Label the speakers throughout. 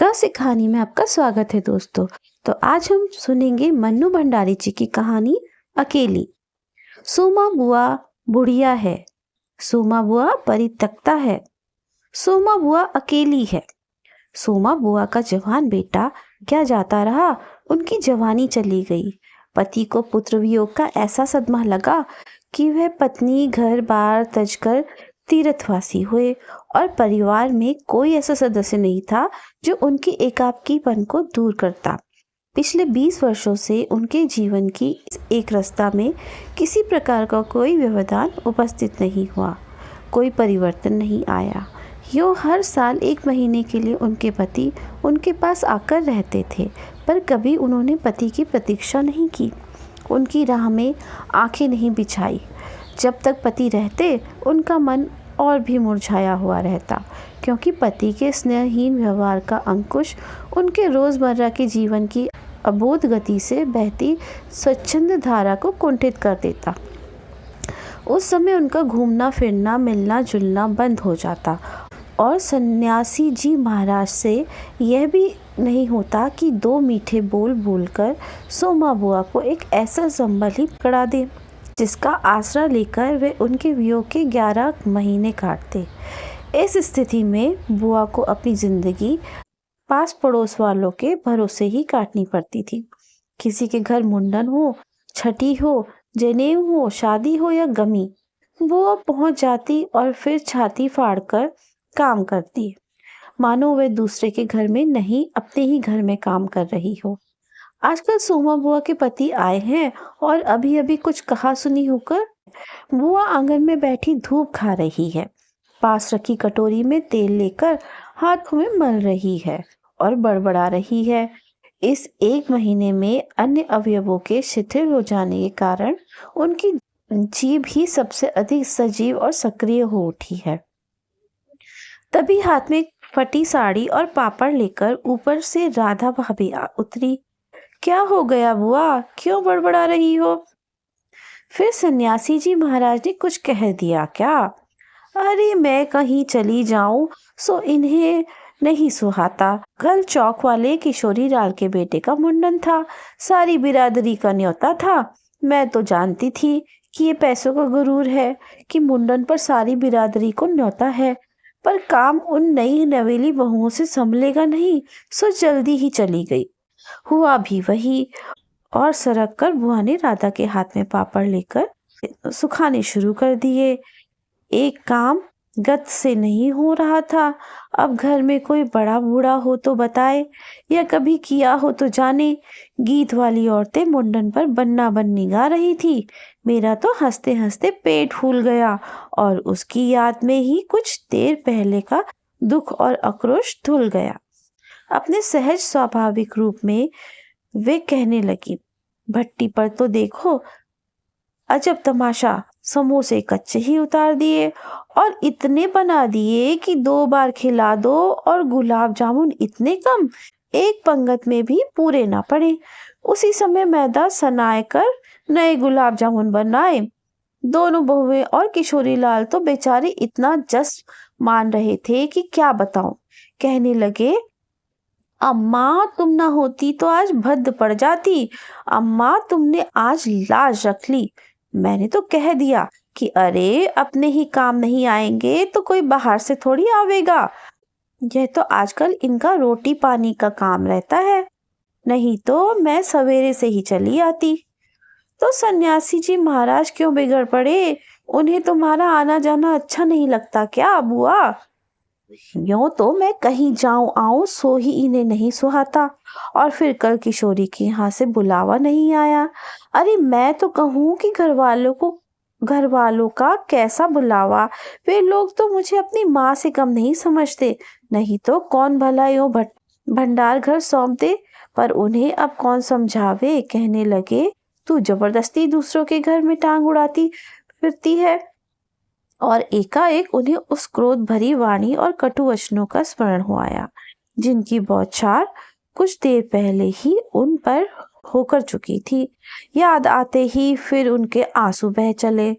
Speaker 1: का से कहानी में आपका स्वागत है दोस्तों। तो आज हम सुनेंगे मन्नू भंडारी जी की कहानी अकेली। सोमा बुआ बुढ़िया है, सोमा बुआ परित्यक्ता है, सोमा बुआ अकेली है। सोमा बुआ का जवान बेटा क्या जाता रहा, उनकी जवानी चली गई। पति को पुत्र वियोग का ऐसा सदमा लगा कि वह पत्नी घर बार तज कर तीर्थवासी हुए और परिवार में कोई ऐसा सदस्य नहीं था जो उनकी एकाकीपन को दूर करता। पिछले 20 वर्षों से उनके जीवन की इस एक रास्ता में किसी प्रकार का कोई व्यवधान उपस्थित नहीं हुआ, कोई परिवर्तन नहीं आया। यूँ हर साल 1 महीने के लिए उनके पति उनके पास आकर रहते थे, पर कभी उन्होंने पति की प्रतीक्षा नहीं की, उनकी राह में आंखें नहीं बिछाई। जब तक पति रहते उनका मन और भी मुरझाया हुआ रहता, क्योंकि पति के स्नेहहीन व्यवहार का अंकुश उनके रोज़मर्रा के जीवन की अबोध गति से बहती स्वच्छंद धारा को कुंठित कर देता। उस समय उनका घूमना फिरना मिलना जुलना बंद हो जाता और सन्यासी जी महाराज से यह भी नहीं होता कि 2 मीठे बोल बोलकर सोमा बुआ को एक ऐसा संबल ही पकड़ा दे जिसका आसरा लेकर वे उनके वियोग के 11 महीने काटते। इस स्थिति में बुआ को अपनी जिंदगी पास पड़ोस वालों के भरोसे ही काटनी पड़ती थी। किसी के घर मुंडन हो, छठी हो, जनेऊ हो, शादी हो या गमी, बुआ पहुंच जाती और फिर छाती फाड़कर काम करती, मानो वे दूसरे के घर में नहीं अपने ही घर में काम कर रही हो। आजकल सोमा बुआ के पति आए हैं और अभी अभी कुछ कहा सुनी होकर बुआ आंगन में बैठी धूप खा रही है, पास रखी कटोरी में तेल लेकर हाथों में मल रही है और बड़बड़ा रही है। इस 1 महीने में अन्य अवयवों के शिथिल हो जाने के कारण उनकी जीभ ही सबसे अधिक सजीव और सक्रिय हो उठी है। तभी हाथ में फटी साड़ी और पापड़ लेकर ऊपर से राधा भाभी उतरी। क्या हो गया बुआ, क्यों बड़बड़ा रही हो? फिर सन्यासी जी महाराज ने कुछ कह दिया क्या? अरे मैं कहीं चली जाऊं सो इन्हें नहीं सुहाता। कल चौक वाले किशोरी लाल के बेटे का मुंडन था, सारी बिरादरी का न्योता था। मैं तो जानती थी कि ये पैसों का गुरूर है कि मुंडन पर सारी बिरादरी को न्योता है, पर काम उन नई नवेली बहुओं से संभलेगा नहीं, सो जल्दी ही चली गई। हुआ भी वही, और सरक कर बुआ ने राधा के हाथ में पापड़ लेकर सुखाने शुरू कर दिए। एक काम गत से नहीं हो रहा था। अब घर में कोई बड़ा बूढ़ा हो तो बताए, या कभी किया हो तो जाने। गीत वाली औरतें मुंडन पर बन्ना बन्नी गा रही थी। मेरा तो हंसते हंसते पेट फूल गया और उसकी याद में ही कुछ देर पहले का दुख और आक्रोश धुल गया। अपने सहज स्वाभाविक रूप में वे कहने लगी, भट्टी पर तो देखो, अजब तमाशा, समोसे कच्चे ही उतार दिए और इतने बना दिए कि 2 बार खिला दो, और गुलाब जामुन इतने कम, एक पंगत में भी पूरे ना पड़े। उसी समय मैदा सनाए कर नए गुलाब जामुन बनाए। दोनों बहुएं और किशोरी लाल तो बेचारे इतना जस मान रहे थे कि क्या बताऊं। कहने लगे, अम्मा तुम ना होती तो आज भद्द पड़ जाती। अम्मा तुमने आज लाज रख ली। मैंने तो कह दिया कि अरे अपने ही काम नहीं आएंगे तो कोई बाहर से थोड़ी आवेगा। यह तो आजकल इनका रोटी पानी का काम रहता है, नहीं तो मैं सवेरे से ही चली आती। तो सन्यासी जी महाराज क्यों बिगड़ पड़े? उन्हें तुम्हारा आना जाना अच्छा नहीं लगता क्या बुआ? यूं तो मैं कहीं जाऊं आऊं सो ही इन्हें नहीं सुहाता, और फिर कल किशोरी के यहाँ से बुलावा नहीं आया। अरे मैं तो कहूँ कि घर वालों का कैसा बुलावा, वे लोग तो मुझे अपनी माँ से कम नहीं समझते। नहीं तो कौन भला यूं भंडार घर सौंप दे, पर उन्हें अब कौन समझावे। कहने लगे, तू जबरदस्ती दूसरों के घर में टांग उड़ाती फिरती है। और एकाएक उन्हें उस क्रोध भरी वाणी और कटु वचनों का स्मरण हो आया, जिनकी बौछार कुछ देर पहले ही उन पर होकर चुकी थी। याद आते ही फिर उनके आंसू बह चले।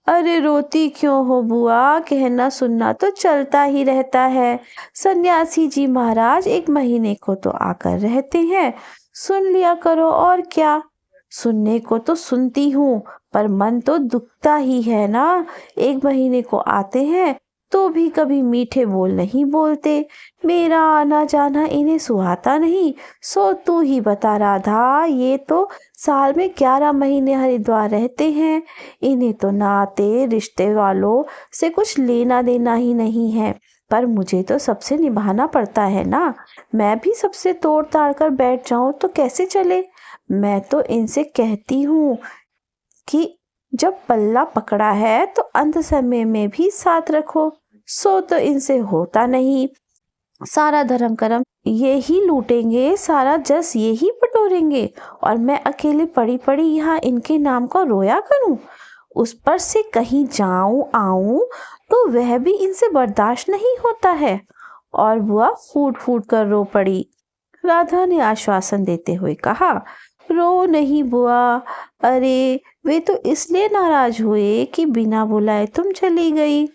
Speaker 1: अरे रोती क्यों हो बुआ, कहना सुनना तो चलता ही रहता है। सन्यासी जी महाराज 1 महीने को तो आकर रहते हैं, सुन लिया करो और क्या। सुनने को तो सुनती हूँ, पर मन तो दुखता ही है ना। 1 महीने को आते हैं तो भी कभी मीठे बोल नहीं बोलते। मेरा आना जाना इन्हें सुहाता नहीं। सो तू ही बता राधा, ये तो साल में 11 महीने हरिद्वार रहते हैं। इन्हें तो नाते रिश्ते वालों से कुछ लेना देना ही नहीं है, पर मुझे तो सबसे निभाना पड़ता है ना। मैं भी सबसे तोड़ ताड़ कर बैठ जाऊं तो कैसे चले। मैं तो इनसे कहती हूँ कि जब पल्ला पकड़ा है तो अंत समय में भी साथ रखो। सो तो इनसे होता नहीं। सारा धर्म कर्म ये ही लूटेंगे, सारा जस ये ही बटोरेंगे, और मैं अकेले पड़ी पड़ी यहाँ इनके नाम को रोया करूं। उस पर से कहीं जाऊं आऊं तो वह भी इनसे बर्दाश्त नहीं होता है। और बुआ फूट फूट कर रो पड़ी। राधा ने आश्वासन देते हुए कहा, रो नहीं बुआ। अरे वे तो इसलिए नाराज हुए कि बिना बुलाए तुम चली गई।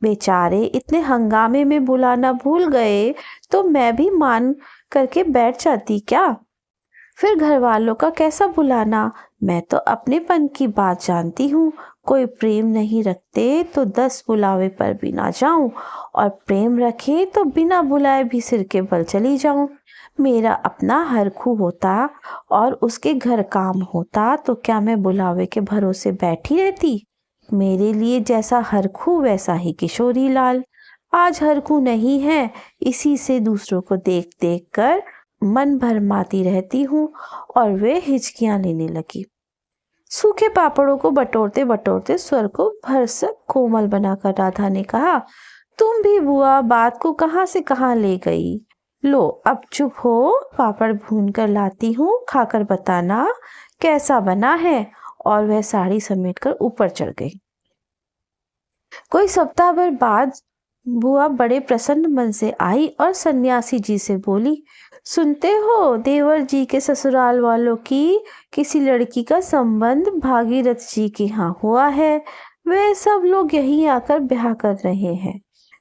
Speaker 1: बेचारे इतने हंगामे में बुलाना भूल गए तो मैं भी मान करके बैठ जाती क्या। फिर घर वालों का कैसा बुलाना। मैं तो अपनेपन की बात जानती हूँ। कोई प्रेम नहीं रखते तो 10 बुलावे पर भी ना जाऊं, और प्रेम रखे तो बिना बुलाए भी सिर के बल चली जाऊं। मेरा अपना हरखू होता और उसके घर काम होता तो क्या मैं बुलावे के भरोसे बैठी रहती। मेरे लिए जैसा हरखू वैसा ही किशोरी लाल। आज हरखू नहीं है, इसी से दूसरों को देख देख कर मन भरमाती रहती हूँ। और वे हिचकियां लेने लगी। सूखे पापड़ों को बटोरते बटोरते स्वर को भरसक कोमल बनाकर राधा ने कहा, तुम भी बुआ बात को कहाँ से कहाँ ले गई। लो अब चुप हो, पापड़ भून कर लाती हूँ, खाकर बताना कैसा बना है। और वह साड़ी समेटकर ऊपर चढ़ गई। कोई सप्ताह भर बाद बुआ बड़े प्रसन्न मन से आई और सन्यासी जी से बोली, सुनते हो देवर जी के ससुराल वालों की किसी लड़की का संबंध भागीरथ जी के यहाँ हुआ है। वे सब लोग यहीं आकर ब्याह कर रहे हैं।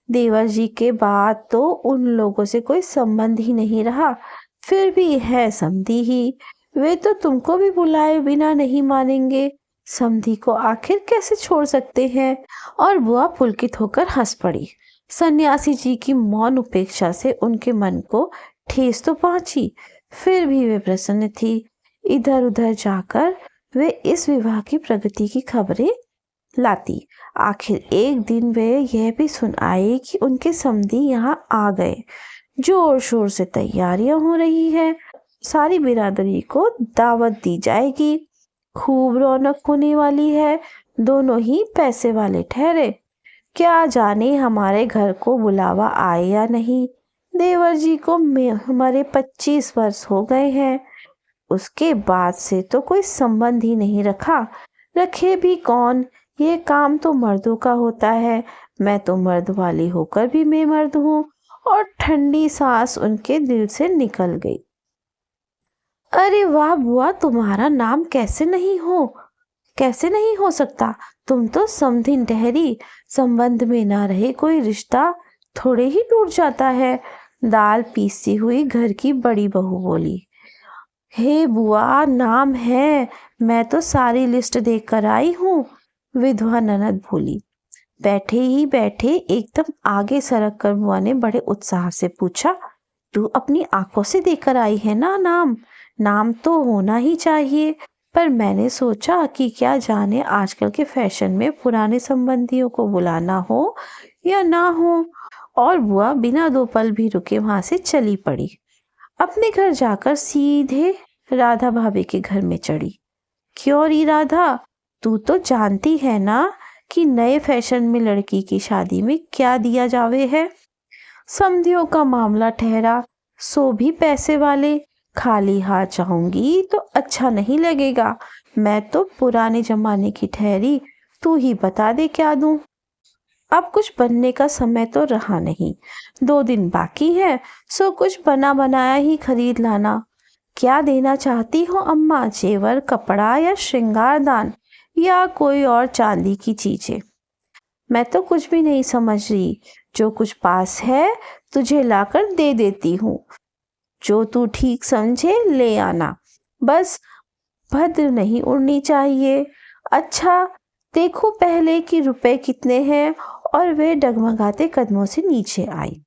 Speaker 1: देवर जी के बाद तो उन लोगों से कोई संबंध ही नहीं रहा, फिर भी है समधी ही। वे तो तुमको भी बुलाए बिना नहीं मानेंगे। समधी को आखिर कैसे छोड़ सकते हैं। और बुआ पुलकित होकर हंस पड़ी। सन्यासी जी की मौन उपेक्षा से उनके मन को ठेस तो पहुंची, फिर भी वे प्रसन्न थी। इधर उधर जाकर वे इस विवाह की प्रगति की खबरें लाती। आखिर एक दिन वे यह भी सुन आए कि उनके समधी यहाँ आ गए। जोर शोर से तैयारियां हो रही है। सारी बिरादरी को दावत दी जाएगी। खूब रौनक होने वाली है। दोनों ही पैसे वाले ठहरे। क्या जाने हमारे घर को बुलावा आए या नहीं। देवर जी को हमारे 25 वर्ष हो गए हैं। उसके बाद से तो कोई संबंध ही नहीं रखा। रखे भी कौन, ये काम तो मर्दों का होता है। मैं तो मर्द वाली होकर भी मैं मर्द हूँ। और ठंडी सांस उनके दिल से निकल गई। अरे वाह बुआ, तुम्हारा नाम कैसे नहीं हो सकता। तुम तो समधिन ठहरी। संबंध में ना रहे कोई रिश्ता थोड़े ही टूट जाता है। दाल पीसती हुई घर की बड़ी बहू बोली। हे बुआ, नाम है, मैं तो सारी लिस्ट देख कर आई हूँ, विधवा ननद बोली। बैठे ही बैठे एकदम आगे सरक कर बुआ ने बड़े उत्साह से पूछा, तू अपनी आंखों से देखकर आई है ना। नाम तो होना ही चाहिए, पर मैंने सोचा कि क्या जाने आजकल के फैशन में पुराने संबंधियों को बुलाना हो या ना हो। और बुआ बिना 2 पल भी रुके वहां से चली पड़ी। अपने घर जाकर सीधे राधा भाभी के घर में चढ़ी। क्यों री राधा, तू तो जानती है ना कि नए फैशन में लड़की की शादी में क्या दिया जावे है। समधियों का मामला ठहरा, सो भी पैसे वाले। खाली हाथ जाऊंगी तो अच्छा नहीं लगेगा। मैं तो पुराने जमाने की ठहरी, तू ही बता दे क्या दूं। अब कुछ बनने का समय तो रहा नहीं। 2 दिन बाकी है, सो कुछ बना बनाया ही खरीद लाना। क्या देना चाहती हो अम्मा, जेवर, कपड़ा या श्रृंगार दान, या कोई और चांदी की चीजें? मैं तो कुछ भी नहीं समझ रही, जो कुछ पास है तुझे लाकर दे देती हूँ। जो तू ठीक समझे ले आना, बस भद्र नहीं उड़नी चाहिए। अच्छा, देखो पहले कि रुपए कितने हैं। और वे डगमगाते कदमों से नीचे आई।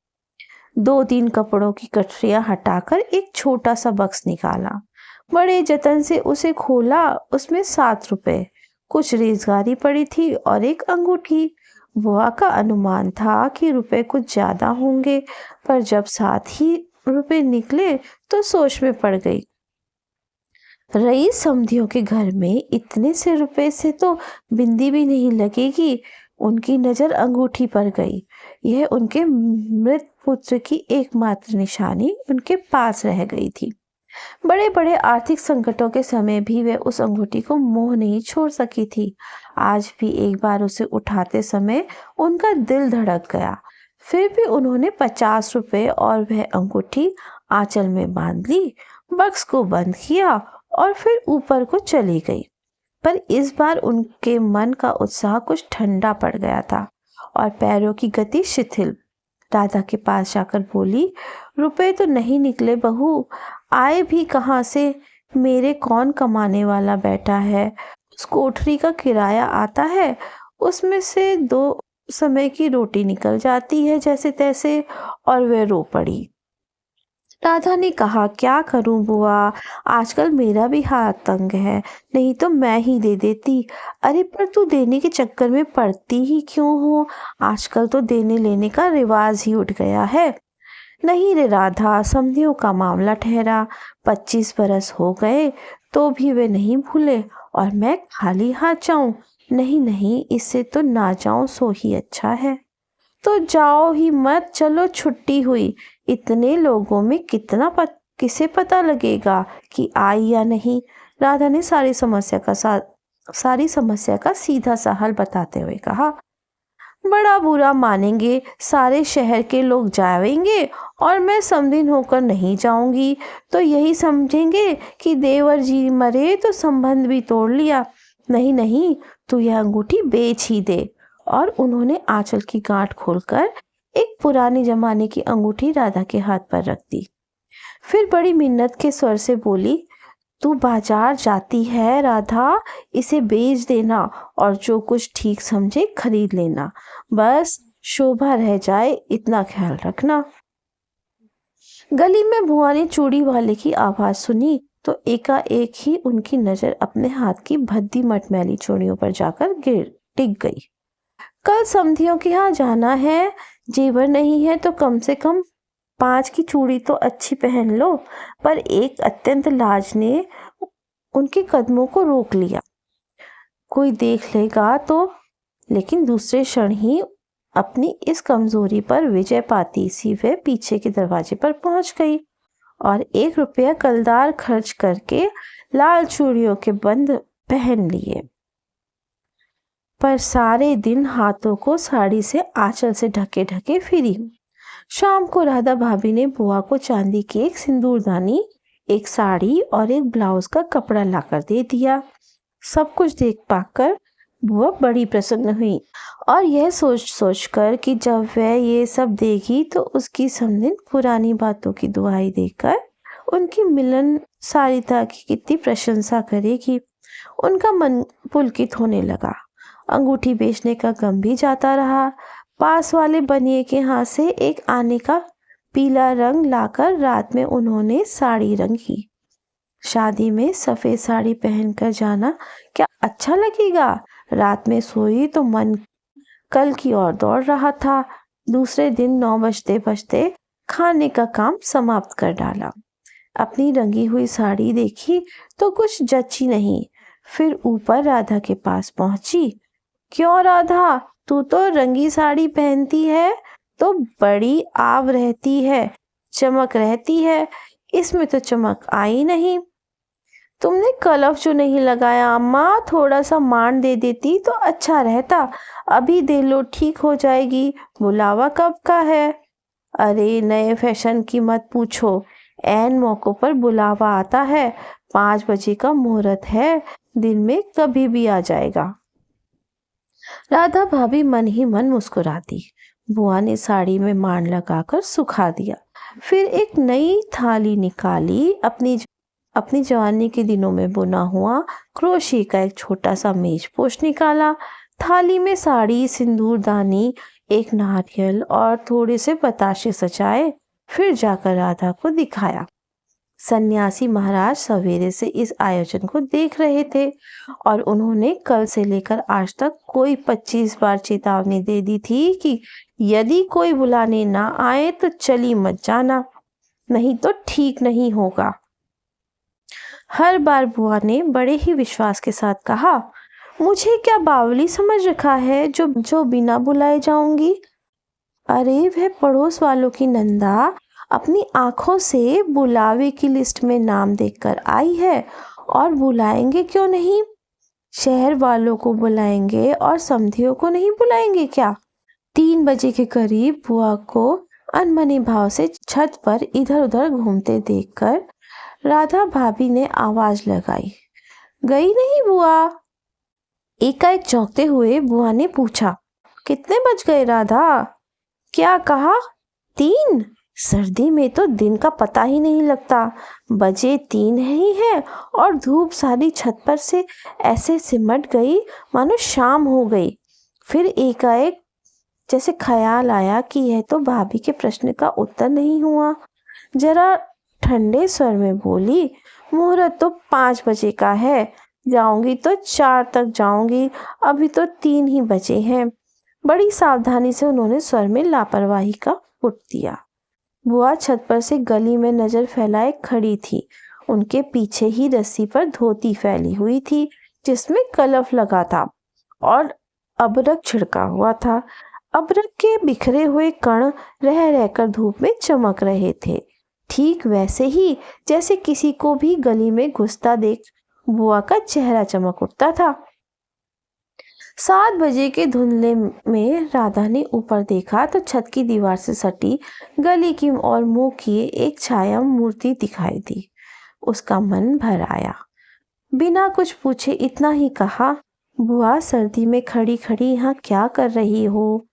Speaker 1: 2-3 कपड़ों की गठरियां हटाकर एक छोटा सा बक्स निकाला। बड़े जतन से उसे खोला। उसमें 7 रुपए, कुछ रेजगारी पड़ी थी और एक अंगूठी। बुआ का अनुमान था कि रुपए कुछ ज्यादा होंगे, पर जब 7 ही रुपए निकले तो सोच में पड़ गई। रईस समधियों के घर में इतने से रुपए से तो बिंदी भी नहीं लगेगी। उनकी नजर अंगूठी पर गई। यह उनके मृत पुत्र की एकमात्र निशानी उनके पास रह गई थी। बड़े बड़े आर्थिक संकटों के समय भी वे उस अंगूठी को मोह नहीं छोड़ सकी थी। आज भी एक बार उसे उठाते समय उनका दिल धड़क गया। फिर भी उन्होंने 50 रुपए और वह अंगूठी आंचल में बांध ली, बक्स को बंद किया और फिर ऊपर को चली गई। पर इस बार उनके मन का उत्साह कुछ ठंडा पड़ गया था और पैरों की गति शिथिल। राधा के पास जाकर बोली, रुपए तो नहीं निकले बहू, आए भी कहाँ से? मेरे कौन कमाने वाला बैठा है? उस कोठरी का किराया आता है, उसमें से 2 समय की रोटी निकल जाती है जैसे तैसे। और वह रो पड़ी। राधा ने कहा, क्या करूं बुआ, आजकल मेरा भी हाथ तंग है, नहीं तो मैं ही दे देती। अरे पर तू देने के चक्कर में पड़ती ही क्यों हो? आजकल तो देने लेने का रिवाज ही उठ गया है। नहीं रे राधा, समधियों का मामला ठहरा। 25 बरस हो गए तो भी वे नहीं भूले, और मैं खाली हाथ जाऊं? नहीं नहीं, इससे तो ना जाऊं सो ही अच्छा है। तो जाओ ही मत, चलो छुट्टी हुई। इतने लोगों में किसे पता लगेगा कि आई या नहीं? राधा ने सारी समस्या का सीधा सा हल बताते हुए कहा। बड़ा बुरा मानेंगे, सारे शहर के लोग जाएंगे और मैं समधिन होकर नहीं जाऊंगी तो यही समझेंगे कि देवर जी मरे तो संबंध भी तोड़ लिया। नहीं नहीं, तू यह अंगूठी बेच ही दे। और उन्होंने आंचल की गांठ खोलकर एक पुराने जमाने की अंगूठी राधा के हाथ पर रख दी। फिर बड़ी मिन्नत के स्वर से बोली, तू बाजार जाती है राधा, इसे बेच देना और जो कुछ ठीक समझे खरीद लेना। बस शोभा रह जाए इतना ख्याल रखना। गली में बुआ ने चूड़ी वाले की आवाज सुनी तो एकाएक ही उनकी नजर अपने हाथ की भद्दी मटमैली चूड़ियों पर जाकर टिक गई। कल समधियों के यहाँ जाना है, जेवर नहीं है तो कम से कम 5 की चूड़ी तो अच्छी पहन लो। पर एक अत्यंत लाज ने उनके कदमों को रोक लिया। कोई देख लेगा तो? लेकिन दूसरे क्षण ही अपनी इस कमजोरी पर विजय पाती सी वे पीछे के दरवाजे पर पहुंच गई और 1 रुपया कलदार खर्च करके लाल चूड़ियों के बंद पहन लिए। पर सारे दिन हाथों को साड़ी से आंचल से ढके ढके फिरी। शाम को राधा भाभी ने बुआ को चांदी की एक सिंदूरदानी, एक साड़ी और एक ब्लाउज का कपड़ा लाकर दे दिया। सब कुछ देख पाकर बुआ बड़ी प्रसन्न हुई और यह सोच कर कि जब वह ये सब देगी तो उसकी समधिन पुरानी बातों की दुहाई देकर उनकी मिलनसारिता की कितनी प्रशंसा करेगी, उनका मन पुलकित होने लगा। अंगूठी बेचने का गम भी जाता रहा। पास वाले बनिए के हाथ से एक आने का पीला रंग लाकर रात में उन्होंने साड़ी रंगी। शादी में सफेद साड़ी पहनकर जाना क्या अच्छा लगेगा? रात में सोई तो मन कल की ओर दौड़ रहा था। दूसरे दिन 9 बजते बजते खाने का काम समाप्त कर डाला। अपनी रंगी हुई साड़ी देखी तो कुछ जची नहीं। फिर ऊपर राधा के पास पहुंची। क्यों राधा, तू तो रंगी साड़ी पहनती है तो बड़ी आव रहती है, चमक रहती है, इसमें तो चमक आई नहीं। तुमने कलफ जो नहीं लगाया अम्मा, थोड़ा सा मान दे देती तो अच्छा रहता। अभी दे लो, ठीक हो जाएगी। बुलावा कब का है? अरे नए फैशन की मत पूछो, ऐन मौकों पर बुलावा आता है। 5 बजे का मुहूर्त है, दिन में कभी भी आ जाएगा। राधा भाभी मन ही मन मुस्कुराती। बुआ ने साड़ी में मांड लगाकर सुखा दिया। फिर एक नई थाली निकाली। अपनी जवानी के दिनों में बुना हुआ क्रोशी का एक छोटा सा मेज पोश निकाला। थाली में साड़ी, सिंदूरदानी, एक नारियल और थोड़े से बताशे सजाए। फिर जाकर राधा को दिखाया। सन्यासी महाराज सवेरे से इस आयोजन को देख रहे थे और उन्होंने कल से लेकर आज तक कोई 25 बार चेतावनी दे दी थी कि यदि कोई बुलाने ना आए तो चली मत जाना, नहीं तो ठीक नहीं होगा। हर बार बुआ ने बड़े ही विश्वास के साथ कहा, मुझे क्या बावली समझ रखा है जो बिना बुलाए जाऊंगी। अरे वह पड़ोस वालों की नंदा अपनी आंखों से बुलावे की लिस्ट में नाम देखकर आई है और बुलाएंगे क्यों नहीं। शहर वालों को बुलाएंगे और समधियों को नहीं बुलाएंगे क्या। 3 बजे के करीब बुआ को अनमने भाव से छत पर इधर उधर घूमते देखकर राधा भाभी ने आवाज लगाई, गई नहीं बुआ। एकाएक चौंकते हुए बुआ ने पूछा, कितने बज गए राधा। क्या कहा, 3? सर्दी में तो दिन का पता ही नहीं लगता। बजे 3 ही है और धूप सारी छत पर से ऐसे सिमट गई मानो शाम हो गई। फिर एकाएक जैसे ख्याल आया कि यह तो भाभी के प्रश्न का उत्तर नहीं हुआ। जरा ठंडे स्वर में बोली, मुहूर्त तो 5 बजे का है, जाऊंगी तो 4 तक जाऊंगी, अभी तो 3 ही बजे हैं। बड़ी सावधानी से उन्होंने स्वर में लापरवाही का पुट दिया। बुआ छत पर से गली में नजर फैलाए खड़ी थी। उनके पीछे ही रस्सी पर धोती फैली हुई थी जिसमें कलफ लगा था और अबरक छिड़का हुआ था। अबरक के बिखरे हुए कण रह रहकर धूप में चमक रहे थे, ठीक वैसे ही जैसे किसी को भी गली में घुसता देख बुआ का चेहरा चमक उठता था। 7 बजे के धुंधले में राधा ने ऊपर देखा तो छत की दीवार से सटी गली की ओर मुंह किए एक छाया मूर्ति दिखाई दी। उसका मन भर आया। बिना कुछ पूछे इतना ही कहा, बुआ सर्दी में खड़ी खड़ी यहाँ क्या कर रही हो।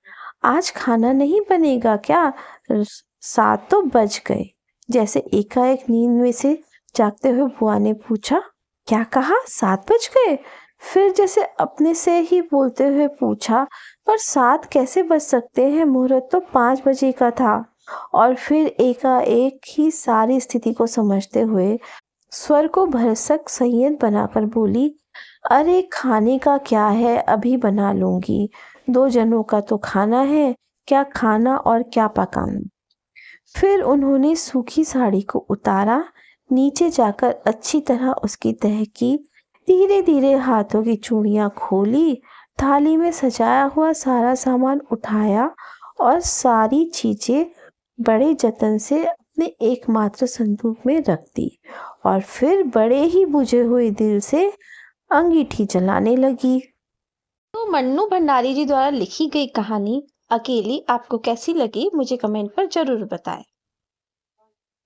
Speaker 1: आज खाना नहीं बनेगा क्या। 7 तो बज गए। जैसे एकाएक नींद में से जागते हुए बुआ ने पूछा, क्या कहा, 7 बज गए। फिर जैसे अपने से ही बोलते हुए पूछा, पर 7 कैसे बज सकते हैं, मुहूर्त तो 5 बजे का था। और फिर एकाएक ही सारी स्थिति को समझते हुए स्वर को भरसक संयत बनाकर बोली, अरे खाने का क्या है, अभी बना लूंगी। 2 जनों का तो खाना है, क्या खाना और क्या पकाना। फिर उन्होंने सूखी साड़ी को उतारा, नीचे जाकर अच्छी तरह उसकी तह की, धीरे धीरे हाथों की चूड़ियां खोली, थाली में सजाया हुआ सारा सामान उठाया और सारी चीजें बड़े जतन से अपने एकमात्र संदूक में रख दी और फिर बड़े ही बुझे हुए दिल से अंगीठी जलाने लगी। तो मन्नू भंडारी जी द्वारा लिखी गई कहानी अकेली आपको कैसी लगी, मुझे कमेंट पर जरूर बताएं।